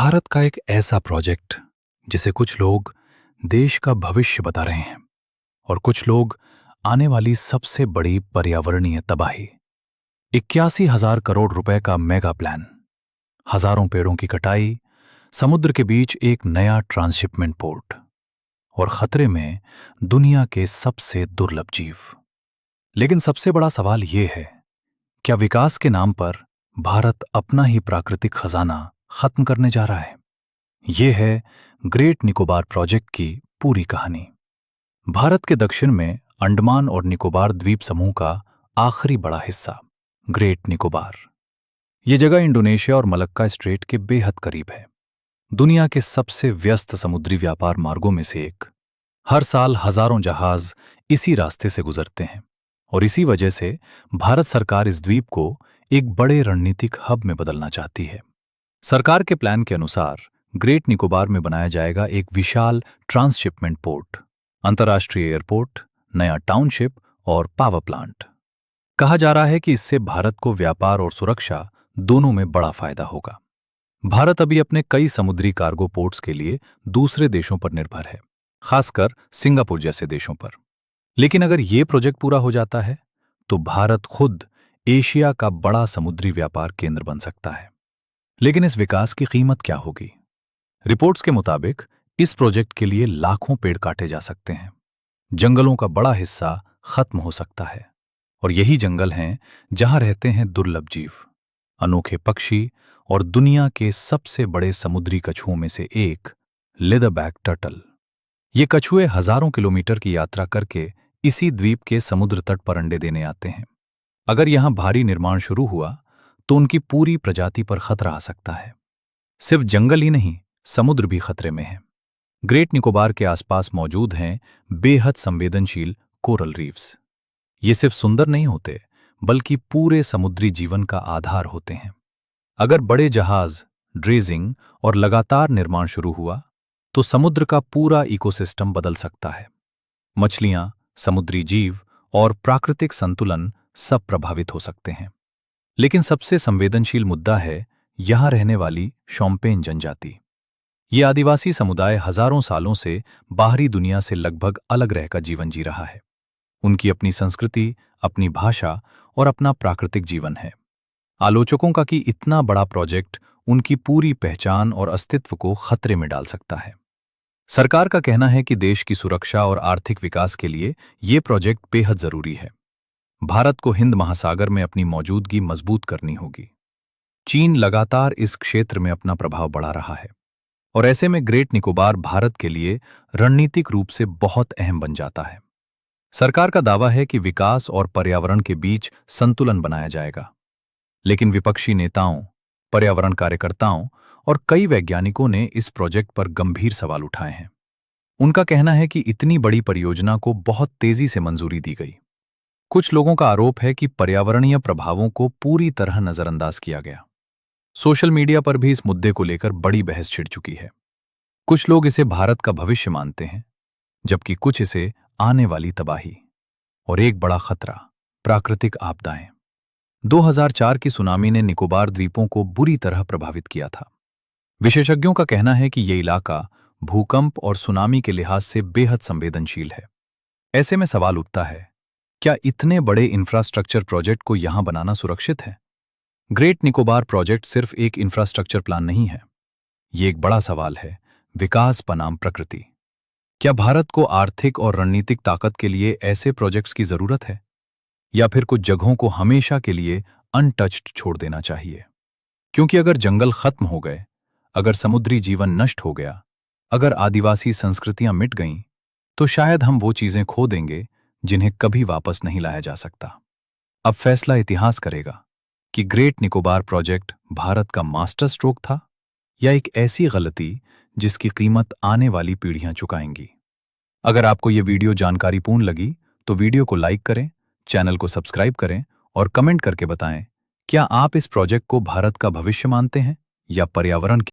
भारत का एक ऐसा प्रोजेक्ट जिसे कुछ लोग देश का भविष्य बता रहे हैं और कुछ लोग आने वाली सबसे बड़ी पर्यावरणीय तबाही। 81,000 करोड़ रुपए का मेगा प्लान, हजारों पेड़ों की कटाई, समुद्र के बीच एक नया ट्रांसशिपमेंट पोर्ट और खतरे में दुनिया के सबसे दुर्लभ जीव। लेकिन सबसे बड़ा सवाल यह है, क्या विकास के नाम पर भारत अपना ही प्राकृतिक खजाना खत्म करने जा रहा है? यह है ग्रेट निकोबार प्रोजेक्ट की पूरी कहानी। भारत के दक्षिण में अंडमान और निकोबार द्वीप समूह का आखिरी बड़ा हिस्सा ग्रेट निकोबार। यह जगह इंडोनेशिया और मलक्का स्ट्रेट के बेहद करीब है, दुनिया के सबसे व्यस्त समुद्री व्यापार मार्गों में से एक। हर साल हजारों जहाज इसी रास्ते से गुजरते हैं और इसी वजह से भारत सरकार इस द्वीप को एक बड़े रणनीतिक हब में बदलना चाहती है। सरकार के प्लान के अनुसार ग्रेट निकोबार में बनाया जाएगा एक विशाल ट्रांसशिपमेंट पोर्ट, अंतर्राष्ट्रीय एयरपोर्ट, नया टाउनशिप और पावर प्लांट। कहा जा रहा है कि इससे भारत को व्यापार और सुरक्षा दोनों में बड़ा फायदा होगा। भारत अभी अपने कई समुद्री कार्गो पोर्ट्स के लिए दूसरे देशों पर निर्भर है, खासकर सिंगापुर जैसे देशों पर। लेकिन अगर ये प्रोजेक्ट पूरा हो जाता है तो भारत खुद एशिया का बड़ा समुद्री व्यापार केंद्र बन सकता है। लेकिन इस विकास की कीमत क्या होगी? रिपोर्ट्स के मुताबिक इस प्रोजेक्ट के लिए लाखों पेड़ काटे जा सकते हैं, जंगलों का बड़ा हिस्सा खत्म हो सकता है और यही जंगल हैं जहां रहते हैं दुर्लभ जीव, अनोखे पक्षी और दुनिया के सबसे बड़े समुद्री कछुओं में से एक लेदरबैक टर्टल। ये कछुए हजारों किलोमीटर की यात्रा करके इसी द्वीप के समुद्र तट पर अंडे देने आते हैं। अगर यहां भारी निर्माण शुरू हुआ तो उनकी पूरी प्रजाति पर खतरा आ सकता है। सिर्फ जंगल ही नहीं, समुद्र भी खतरे में है। ग्रेट निकोबार के आसपास मौजूद हैं बेहद संवेदनशील कोरल रीफ्स। ये सिर्फ सुंदर नहीं होते, बल्कि पूरे समुद्री जीवन का आधार होते हैं। अगर बड़े जहाज, ड्रेजिंग और लगातार निर्माण शुरू हुआ तो समुद्र का पूरा इकोसिस्टम बदल सकता है। मछलियां, समुद्री जीव और प्राकृतिक संतुलन सब प्रभावित हो सकते हैं। लेकिन सबसे संवेदनशील मुद्दा है यहां रहने वाली शोम्पेन जनजाति। ये आदिवासी समुदाय हजारों सालों से बाहरी दुनिया से लगभग अलग रहकर जीवन जी रहा है। उनकी अपनी संस्कृति, अपनी भाषा और अपना प्राकृतिक जीवन है। आलोचकों का कि इतना बड़ा प्रोजेक्ट उनकी पूरी पहचान और अस्तित्व को खतरे में डाल सकता है। सरकार का कहना है कि देश की सुरक्षा और आर्थिक विकास के लिए ये प्रोजेक्ट बेहद जरूरी है। भारत को हिंद महासागर में अपनी मौजूदगी मजबूत करनी होगी। चीन लगातार इस क्षेत्र में अपना प्रभाव बढ़ा रहा है और ऐसे में ग्रेट निकोबार भारत के लिए रणनीतिक रूप से बहुत अहम बन जाता है। सरकार का दावा है कि विकास और पर्यावरण के बीच संतुलन बनाया जाएगा, लेकिन विपक्षी नेताओं, पर्यावरण कार्यकर्ताओं और कई वैज्ञानिकों ने इस प्रोजेक्ट पर गंभीर सवाल उठाए हैं। उनका कहना है कि इतनी बड़ी परियोजना को बहुत तेजी से मंजूरी दी गई। कुछ लोगों का आरोप है कि पर्यावरणीय प्रभावों को पूरी तरह नजरअंदाज किया गया। सोशल मीडिया पर भी इस मुद्दे को लेकर बड़ी बहस छिड़ चुकी है। कुछ लोग इसे भारत का भविष्य मानते हैं, जबकि कुछ इसे आने वाली तबाही और एक बड़ा खतरा प्राकृतिक आपदाएं। 2004 की सुनामी ने निकोबार द्वीपों को बुरी तरह प्रभावित किया था। विशेषज्ञों का कहना है कि यह इलाका भूकंप और सुनामी के लिहाज से बेहद संवेदनशील है। ऐसे में सवाल उठता है, क्या इतने बड़े इंफ्रास्ट्रक्चर प्रोजेक्ट को यहां बनाना सुरक्षित है? ग्रेट निकोबार प्रोजेक्ट सिर्फ एक इंफ्रास्ट्रक्चर प्लान नहीं है, ये एक बड़ा सवाल है विकास बनाम प्रकृति। क्या भारत को आर्थिक और रणनीतिक ताकत के लिए ऐसे प्रोजेक्ट्स की जरूरत है, या फिर कुछ जगहों को हमेशा के लिए अनटच्ड छोड़ देना चाहिए? क्योंकि अगर जंगल खत्म हो गए, अगर समुद्री जीवन नष्ट हो गया, अगर आदिवासी संस्कृतियां मिट गईं, तो शायद हम वो चीजें खो देंगे जिन्हें कभी वापस नहीं लाया जा सकता। अब फैसला इतिहास करेगा कि ग्रेट निकोबार प्रोजेक्ट भारत का मास्टर स्ट्रोक था या एक ऐसी गलती जिसकी कीमत आने वाली पीढ़ियां चुकाएंगी। अगर आपको ये वीडियो जानकारीपूर्ण लगी तो वीडियो को लाइक करें, चैनल को सब्सक्राइब करें और कमेंट करके बताएं, क्या आप इस प्रोजेक्ट को भारत का भविष्य मानते हैं या पर्यावरण